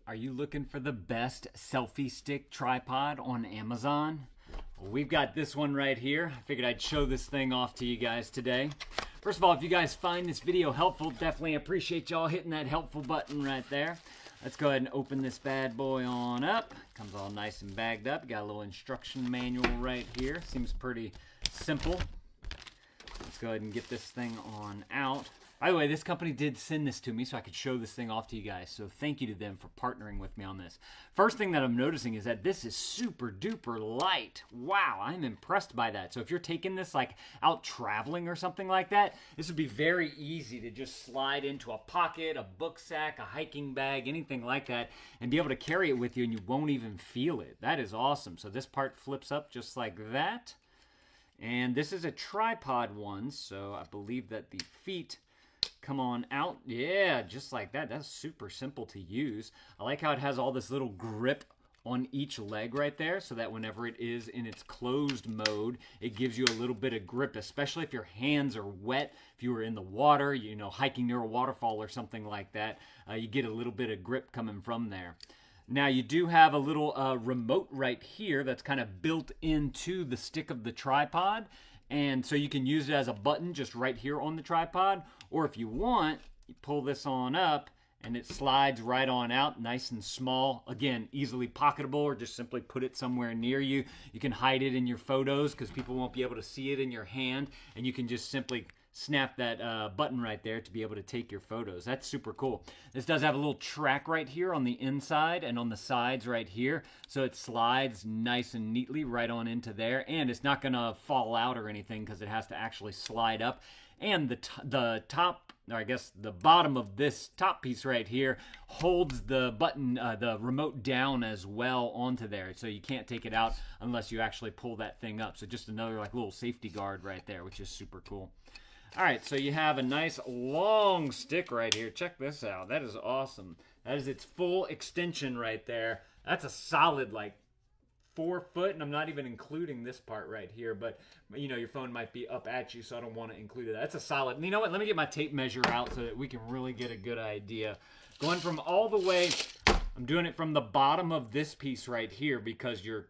Are you looking for the best selfie stick tripod on Amazon? Well, we've got this one right here. I figured I'd show this thing off to you guys today. First of all, if you guys find this video helpful, definitely appreciate y'all hitting that helpful button right there. Let's go ahead and open this bad boy on up. Comes all nice and bagged up. Got a little instruction manual right here. Seems pretty simple. Let's go ahead and get this thing on out. By the way, this company did send this to me so I could show this thing off to you guys. So thank you to them for partnering with me on this. First thing that I'm noticing is that this is super duper light. Wow, I'm impressed by that. So if you're taking this like out traveling or something like that, this would be very easy to just slide into a pocket, a book sack, a hiking bag, anything like that, and be able to carry it with you and you won't even feel it. That is awesome. So this part flips up just like that. And this is a tripod one, so I believe that the feet come on out. Yeah, just like that. That's super simple to use. I like how it has all this little grip on each leg right there, so that whenever it is in its closed mode, it gives you a little bit of grip, especially if your hands are wet. If you were in the water, you know, hiking near a waterfall or something like that, you get a little bit of grip coming from there. Now you do have a little remote right here that's kind of built into the stick of the tripod. And so you can use it as a button just right here on the tripod. Or if you want, you pull this on up and it slides right on out, nice and small. Again, easily pocketable, or just simply put it somewhere near you. You can hide it in your photos because people won't be able to see it in your hand. And you can just simply snap that button right there to be able to take your photos. That's super cool. This does have a little track right here on the inside and on the sides right here. So it slides nice and neatly right on into there. And it's not going to fall out or anything because it has to actually slide up. And the top, or I guess the bottom of this top piece right here holds the button, the remote down as well onto there. So you can't take it out unless you actually pull that thing up. So just another like little safety guard right there, which is super cool. All right, so you have a nice long stick right here. Check this out. That is awesome. That is its full extension right there. That's a solid like 4 foot, and I'm not even including this part right here, but you know, your phone might be up at you, so I don't want to include it. That's a solid. You know what? Let me get my tape measure out so that we can really get a good idea. Going from all the way, I'm doing it from the bottom of this piece right here because your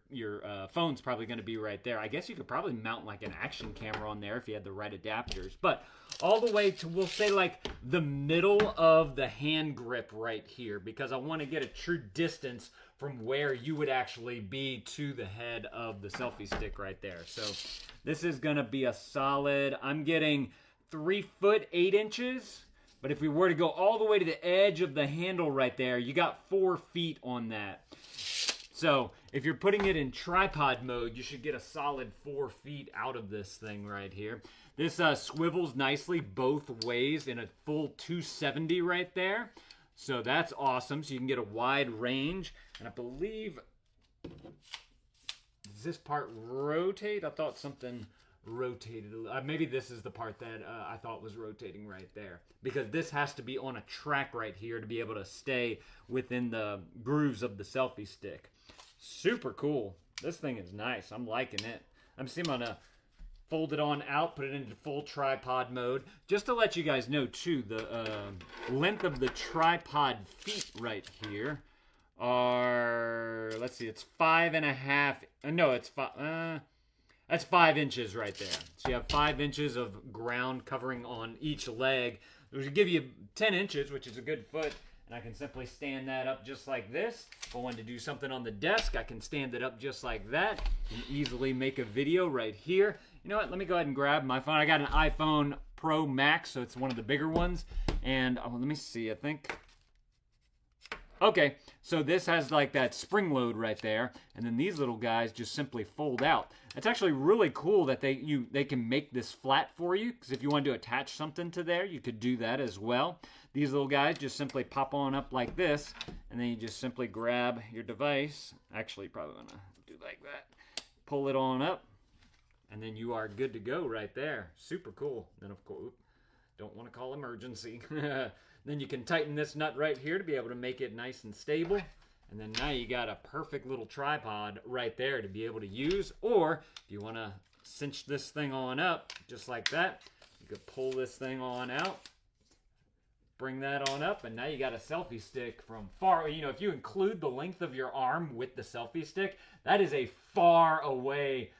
phone's probably going to be right there. I guess you could probably mount like an action camera on there if you had the right adapters. But all the way to, we'll say like the middle of the hand grip right here, because I want to get a true distance from where you would actually be to the head of the selfie stick right there. So this is going to be a solid, I'm getting 3 foot 8 inches. But if we were to go all the way to the edge of the handle right there, you got 4 feet on that. So if you're putting it in tripod mode, you should get a solid 4 feet out of this thing right here. This swivels nicely both ways in a full 270 right there. So that's awesome. So you can get a wide range. And I believe, does this part rotate? I thought something rotated. Maybe this is the part that I thought was rotating right there, because this has to be on a track right here to be able to stay within the grooves of the selfie stick. Super cool. This thing is nice. I'm liking it. I'm gonna fold it on out, put it into full tripod mode. Just to let you guys know too, the length of the tripod feet right here are, let's see, it's 5.5. No, it's 5. That's 5 inches right there. So you have 5 inches of ground covering on each leg, which will give you 10 inches, which is a good foot. And I can simply stand that up just like this. If I wanted to do something on the desk, I can stand it up just like that and easily make a video right here. You know what? Let me go ahead and grab my phone. I got an iPhone Pro Max, so it's one of the bigger ones. And let me see, I think. Okay, so this has like that spring load right there, and then these little guys just simply fold out. It's actually really cool that they can make this flat for you, because if you want to attach something to there, you could do that as well. These little guys just simply pop on up like this, and then you just simply grab your device. Actually, probably want to do like that. Pull it on up, and then you are good to go right there. Super cool. Then of course, don't want to call emergency. Then you can tighten this nut right here to be able to make it nice and stable. And then now you got a perfect little tripod right there to be able to use. Or if you want to cinch this thing on up just like that, you could pull this thing on out bring that on up, and now you got a selfie stick from far. You know, if you include the length of your arm with the selfie stick, that is a far away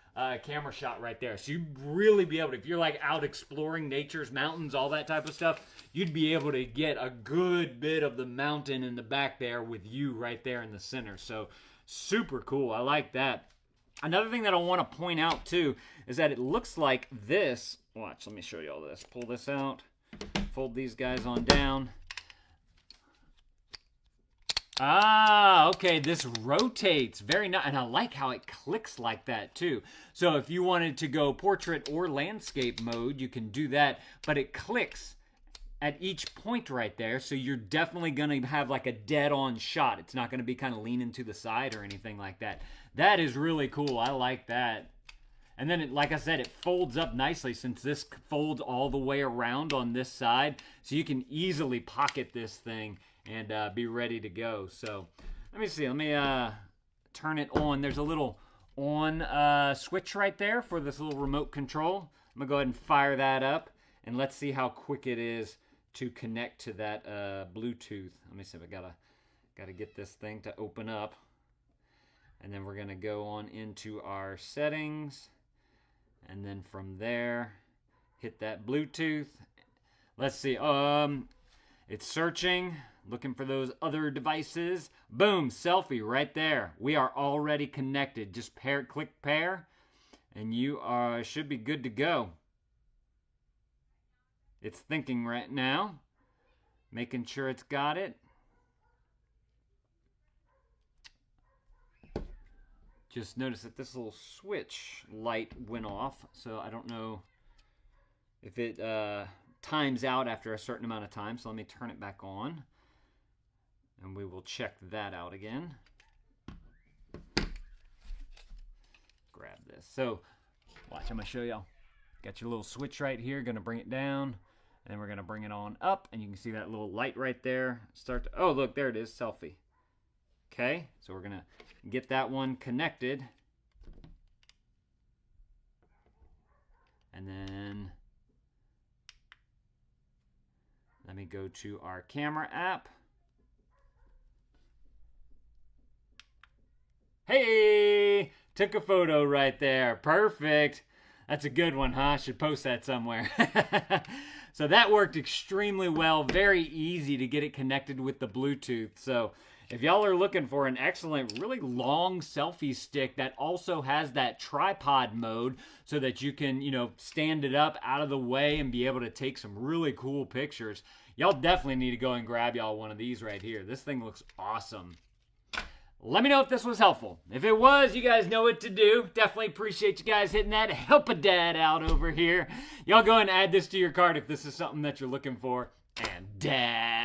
camera shot right there. So you'd really be able to, if you're like out exploring nature's mountains, all that type of stuff, you'd be able to get a good bit of the mountain in the back there with you right there in the center. So super cool. I like that. Another thing that I want to point out too is that it looks like this. Watch, let me show you all this. Pull this out, fold these guys on down. Ah, okay, this rotates very nice, and I like how it clicks like that too. So if you wanted to go portrait or landscape mode, you can do that, but it clicks at each point right there, so you're definitely going to have like a dead-on shot. It's not going to be kind of leaning to the side or anything like that. That is really cool. I like that. And then, like I said, it folds up nicely since this folds all the way around on this side, so you can easily pocket this thing and be ready to go. So let me see. Let me turn it on. There's a little on switch right there for this little remote control. I'm going to go ahead and fire that up, and let's see how quick it is to connect to that Bluetooth. Let me see if I gotta get this thing to open up. And then we're going to go on into our settings. And then from there, hit that Bluetooth. Let's see. It's searching, looking for those other devices. Boom, selfie right there. We are already connected. Just click pair, and you should be good to go. It's thinking right now, making sure it's got it. Just notice that this little switch light went off, so I don't know if it times out after a certain amount of time. So let me turn it back on, and we will check that out again. Grab this. So watch, I'm going to show y'all. Got your little switch right here, going to bring it down, and then we're going to bring it on up, and you can see that little light right there. Oh, look, there it is, selfie. Okay, so we're going to get that one connected. And then let me go to our camera app. Hey, took a photo right there. Perfect. That's a good one, huh? I should post that somewhere. So that worked extremely well. Very easy to get it connected with the Bluetooth. So if y'all are looking for an excellent, really long selfie stick that also has that tripod mode so that you can, you know, stand it up out of the way and be able to take some really cool pictures, y'all definitely need to go and grab y'all one of these right here. This thing looks awesome. Let me know if this was helpful. If it was, you guys know what to do. Definitely appreciate you guys hitting that help a dad out over here. Y'all go and add this to your cart if this is something that you're looking for. And dad.